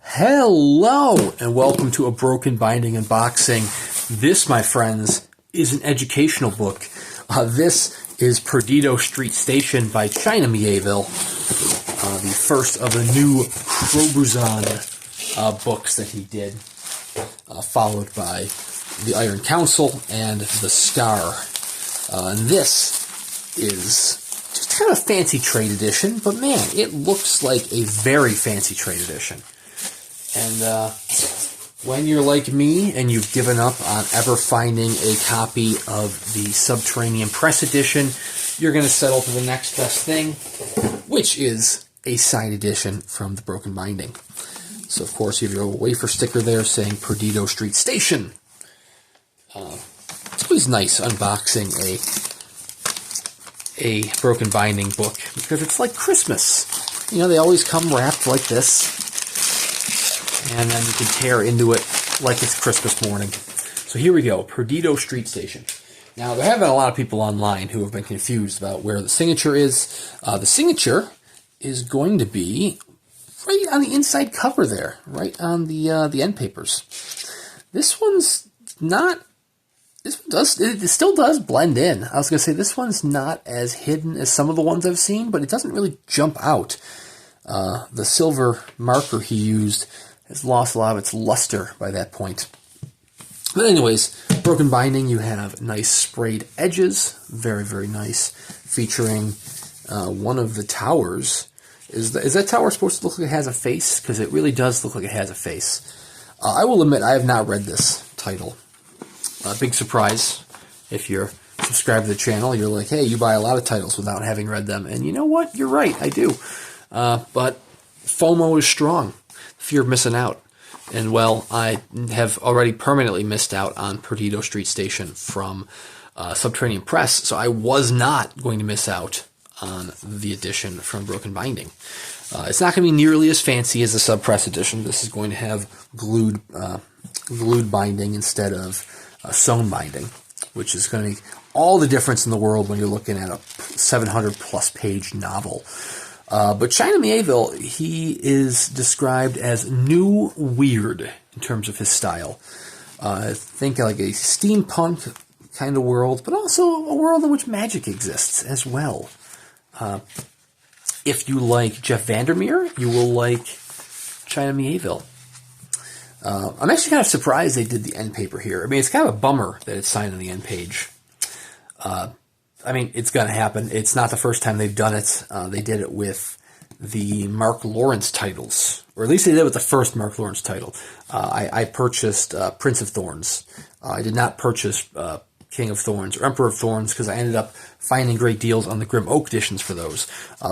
Hello, and welcome to A Broken Binding Unboxing. This, my friends, is an educational book. This is Perdido Street Station by China Mieville, the first of the new Crobuzon books that he did, followed by The Iron Council and The Scar. And this is just kind of a fancy trade edition, but man, it looks like a very fancy trade edition. And when you're like me and you've given up on ever finding a copy of the Subterranean Press edition, you're going to settle for the next best thing, which is a side edition from the Broken Binding. So, of course, you have your little wafer sticker there saying Perdido Street Station. It's always nice unboxing a Broken Binding book because it's like Christmas. You know, they always come wrapped like this. And then you can tear into it like it's Christmas morning. So here we go, Perdido Street Station. Now, there have been a lot of people online who have been confused about where the signature is. The signature is going to be right on the inside cover there, right on the end papers. This one's not. This one does. It still does blend in. I was going to say this one's not as hidden as some of the ones I've seen, but it doesn't really jump out. The silver marker he used has lost a lot of its luster by that point. But anyways, Broken Binding, you have nice sprayed edges, very, very nice, featuring one of the towers. Is that tower supposed to look like it has a face? Because it really does look like it has a face. I will admit, I have not read this title. Big surprise. If you're subscribed to the channel, you're like, hey, you buy a lot of titles without having read them. And you know what? You're right, I do. But FOMO is strong. Fear of missing out. And, well, I have already permanently missed out on Perdido Street Station from Subterranean Press, so I was not going to miss out on the edition from Broken Binding. It's not going to be nearly as fancy as the Sub-Press edition. This is going to have glued binding instead of sewn binding, which is going to make all the difference in the world when you're looking at a 700-plus page novel. But China Mieville, he is described as new weird in terms of his style. Think like a steampunk kind of world, but also a world in which magic exists as well. If you like Jeff Vandermeer, you will like China Mieville. I'm actually kind of surprised they did the end paper here. I mean, it's kind of a bummer that it's signed on the end page. I mean, it's going to happen. It's not the first time they've done it. They did it with the Mark Lawrence titles, or at least they did it with the first Mark Lawrence title. I purchased Prince of Thorns. I did not purchase King of Thorns or Emperor of Thorns because I ended up finding great deals on the Grim Oak editions for those.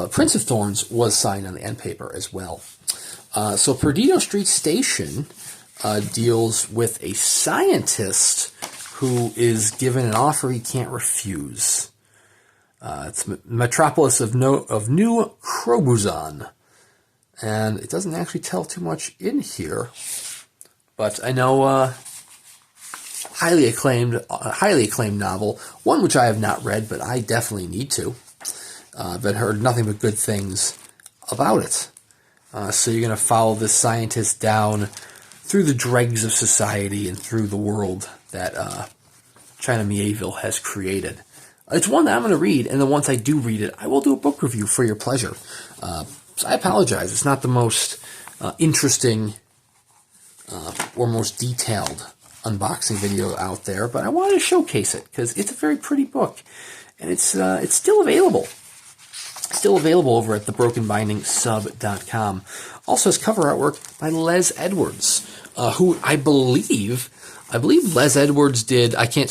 Prince of Thorns was signed on the end paper as well. So Perdido Street Station deals with a scientist who is given an offer he can't refuse. It's Metropolis of New Crobuzon. And it doesn't actually tell too much in here. But I know highly acclaimed novel, one which I have not read, but I definitely need to. But heard nothing but good things about it. So you're going to follow this scientist down through the dregs of society and through the world that China Mieville has created. It's one that I'm going to read, and then once I do read it, I will do a book review for your pleasure. So I apologize. It's not the most interesting or most detailed unboxing video out there, but I wanted to showcase it because it's a very pretty book, and it's still available. Still available over at thebrokenbindingsub.com. Also has cover artwork by Les Edwards, who I believe Les Edwards did. I can't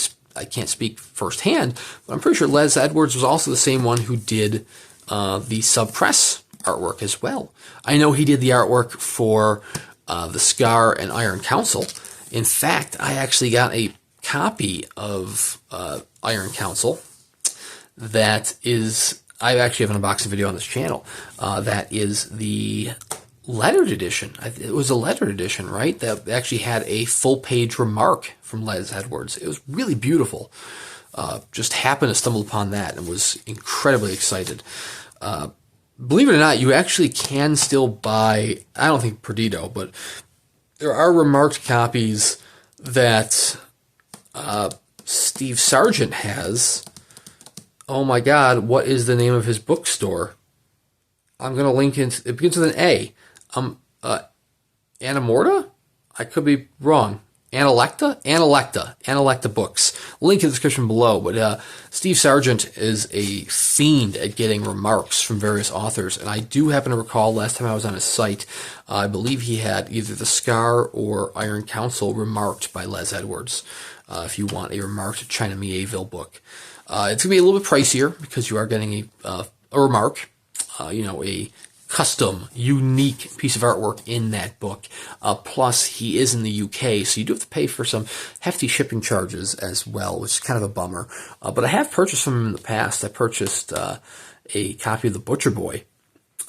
speak firsthand, but I'm pretty sure Les Edwards was also the same one who did the Sub-Press artwork as well. I know he did the artwork for The Scar and Iron Council. In fact, I actually got a copy of Iron Council that is... I actually have an unboxing video on this channel. That is the lettered edition. It was a lettered edition, right? That actually had a full-page remark from Les Edwards. It was really beautiful. Just happened to stumble upon that and was incredibly excited. believe it or not, you actually can still buy, I don't think Perdido, but there are remarked copies that Steve Sargent has. Oh my God, what is the name of his bookstore? I'm going to link it. It begins with an A. Anamorta? I could be wrong. Analecta Books. Link in the description below. But Steve Sargent is a fiend at getting remarks from various authors, and I do happen to recall last time I was on his site, I believe he had either The Scar or Iron Council remarked by Les Edwards. If you want a remarked China Mieville book, it's gonna be a little bit pricier because you are getting a remark, a custom, unique piece of artwork in that book. Plus, he is in the UK, so you do have to pay for some hefty shipping charges as well, which is kind of a bummer. But I have purchased from him in the past. I purchased a copy of The Butcher Boy,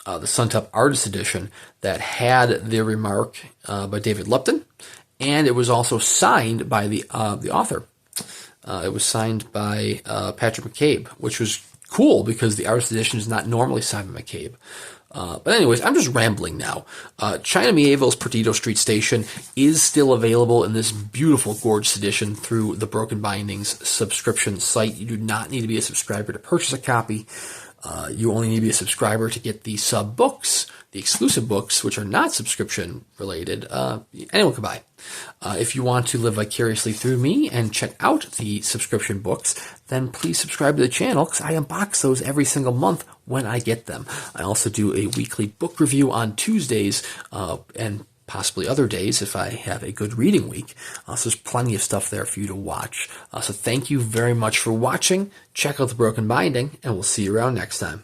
the Suntop Artist Edition, that had the remark by David Lupton, and it was also signed by the author. It was signed by Patrick McCabe, which was cool because the Artist Edition is not normally signed by McCabe. But anyways, I'm just rambling now. China Mieville's Perdido Street Station is still available in this beautiful, gorgeous edition through the Broken Bindings subscription site. You do not need to be a subscriber to purchase a copy. You only need to be a subscriber to get the sub books, the exclusive books, which are not subscription related. Anyone can buy. If you want to live vicariously through me and check out the subscription books, then please subscribe to the channel because I unbox those every single month when I get them. I also do a weekly book review on Tuesdays and possibly other days if I have a good reading week. So there's plenty of stuff there for you to watch. So thank you very much for watching. Check out The Broken Binding, and we'll see you around next time.